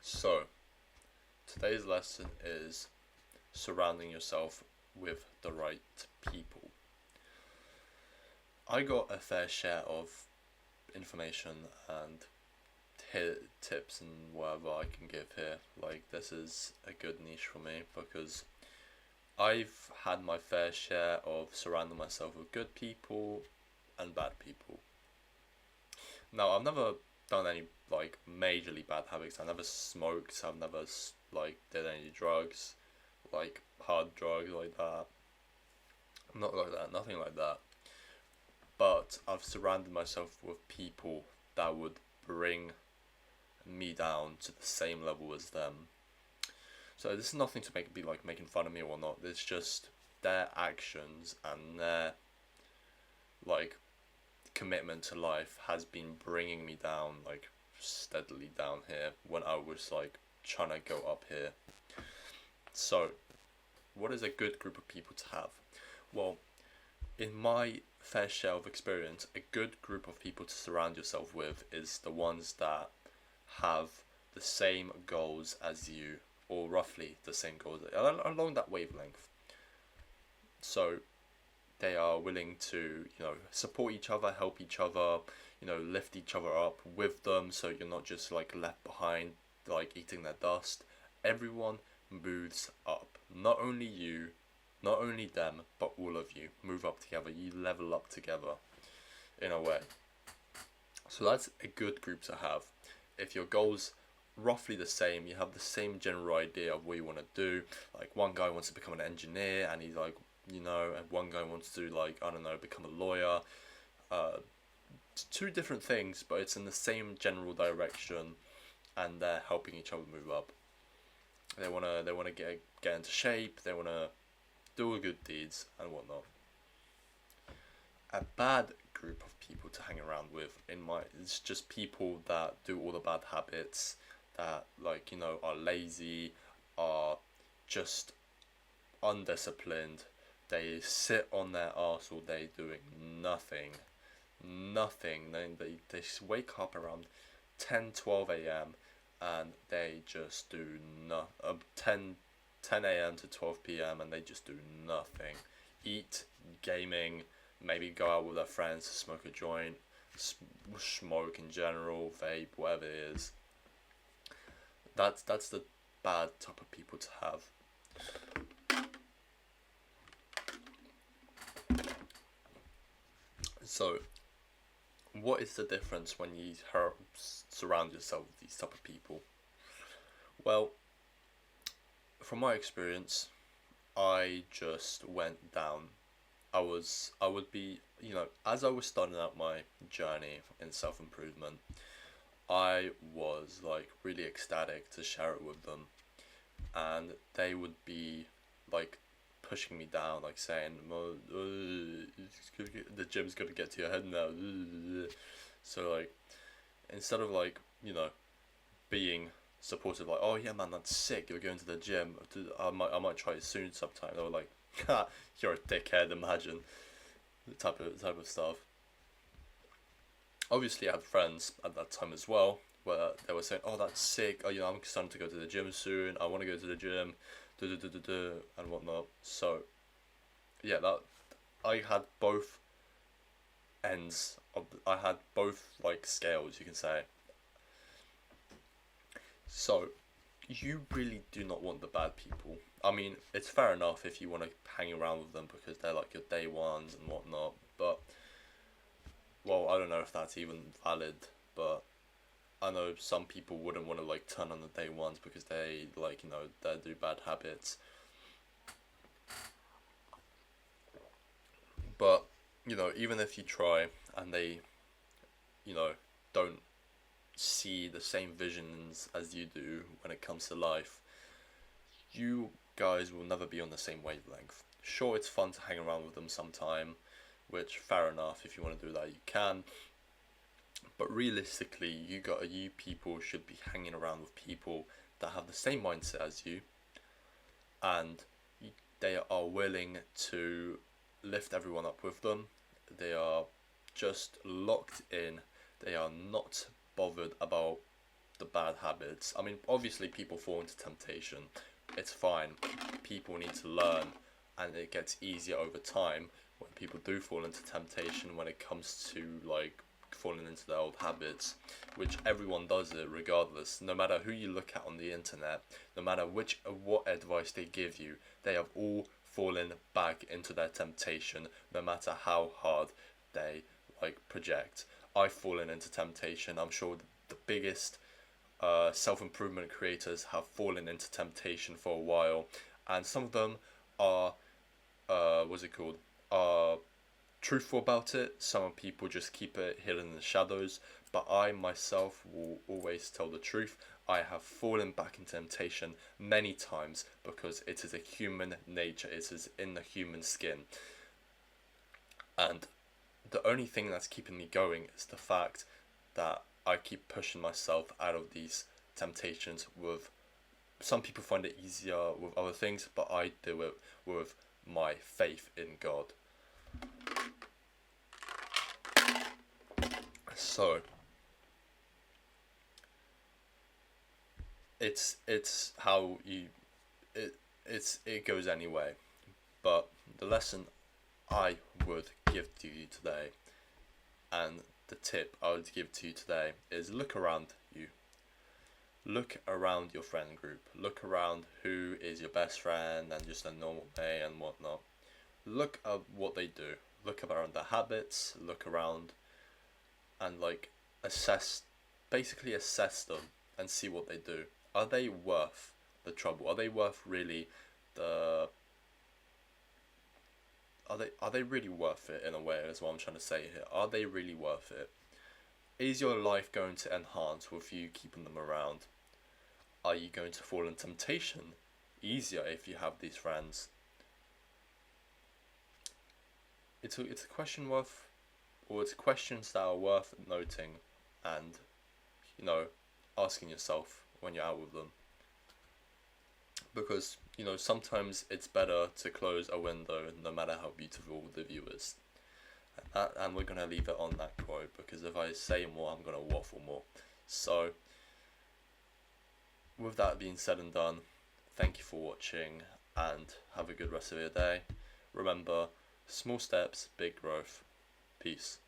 So, today's lesson is surrounding yourself with the right people. I got a fair share of information and tips and whatever I can give here. Like, this is a good niche for me because I've had my fair share of surrounding myself with good people and bad people. Now, I've never done any like majorly bad habits. I never smoked. I've never like did any drugs, like hard drugs like that. Not like that. Nothing like that. But I've surrounded myself with people that would bring me down to the same level as them. So this is nothing to be like making fun of me or not. It's just their actions and their like commitment to life has been bringing me down like steadily down here when I was like trying to go up here. So what is a good group of people to have? Well, in my fair share of experience, a good group of people to surround yourself with is the ones that have the same goals as you, or roughly the same goals along that wavelength. So they are willing to, support each other, help each other, lift each other up with them, so you're not just like left behind, like eating their dust. Everyone moves up. Not only you, not only them, but all of you move up together. You level up together in a way. So that's a good group to have. If your goals roughly the same, you have the same general idea of what you want to do. Like one guy wants to become an engineer, and he's like, and one guy wants to like, I don't know, become a lawyer. Two different things, but it's in the same general direction, and they're helping each other move up. They wanna get into shape. They wanna do all good deeds and whatnot. A bad group of people to hang around with it's just people that do all the bad habits, that are lazy, are just undisciplined. They sit on their arse all day doing nothing. They wake up around 10 a.m. and they just do 10 a.m. to 12 p.m. and they just do nothing. Eat, gaming, maybe go out with their friends to smoke a joint, smoke in general, vape, whatever it is. That's the bad type of people to have. So, what is the difference when you surround yourself with these type of people? Well, from my experience, I just went down. I would be, as I was starting out my journey in self-improvement, I was like really ecstatic to share it with them, and they would be like pushing me down, like saying, the gym's gonna get to your head now. So like, instead of like, being supportive, like, oh yeah man, that's sick, you're going to the gym, I might try it soon sometime. They were like, ha, you're a dickhead, imagine, the type of stuff. Obviously I had friends at that time as well where they were saying, oh that's sick, oh I'm starting to go to the gym soon, I want to go to the gym, and whatnot. So yeah, that I had both ends of I had both like scales, you can say. So you really do not want the bad people. I mean, it's fair enough if you want to hang around with them because they're like your day ones and whatnot, but well, I don't know if that's even valid, but I know some people wouldn't want to like turn on the day ones because they like, they do bad habits. But, even if you try and they, don't see the same visions as you do when it comes to life, you guys will never be on the same wavelength. Sure, it's fun to hang around with them sometime, which fair enough, if you want to do that you can, but realistically you people should be hanging around with people that have the same mindset as you, and they are willing to lift everyone up with them. They are just locked in. They are not bothered about the bad habits. I mean, obviously people fall into temptation. It's fine. People need to learn, and it gets easier over time when people do fall into temptation when it comes to like falling into their old habits, which everyone does it regardless. No matter who you look at on the internet, no matter what advice they give you, they have all fallen back into their temptation, no matter how hard they like project. I've fallen into temptation. I'm sure the biggest self-improvement creators have fallen into temptation for a while, and some of them are what's it called, are truthful about it. Some people just keep it hidden in the shadows, but I myself will always tell the truth. I have fallen back into temptation many times because it is a human nature, it is in the human skin, and the only thing that's keeping me going is the fact that I keep pushing myself out of these temptations. With some people find it easier with other things, but I do it with my faith in God. So it's how you it goes anyway. But the lesson I would give to you today, and the tip I would give to you today, is look around you. Look around your friend group. Look around who is your best friend and just a normal day and whatnot. Look at what they do. Look around their habits. Look around and like basically assess them and see what they do. Are they worth the trouble? Are they worth really the are they really worth it, in a way, is what I'm trying to say here. Are they really worth it? Is your life going to enhance with you keeping them around? Are you going to fall in temptation easier if you have these friends? It's a question worth, or it's questions that are worth noting and, asking yourself when you're out with them. Because, sometimes it's better to close a window no matter how beautiful the view is. And we're going to leave it on that quote, because if I say more, I'm going to waffle more. So, with that being said and done, thank you for watching, and have a good rest of your day. Remember, small steps, big growth. Peace.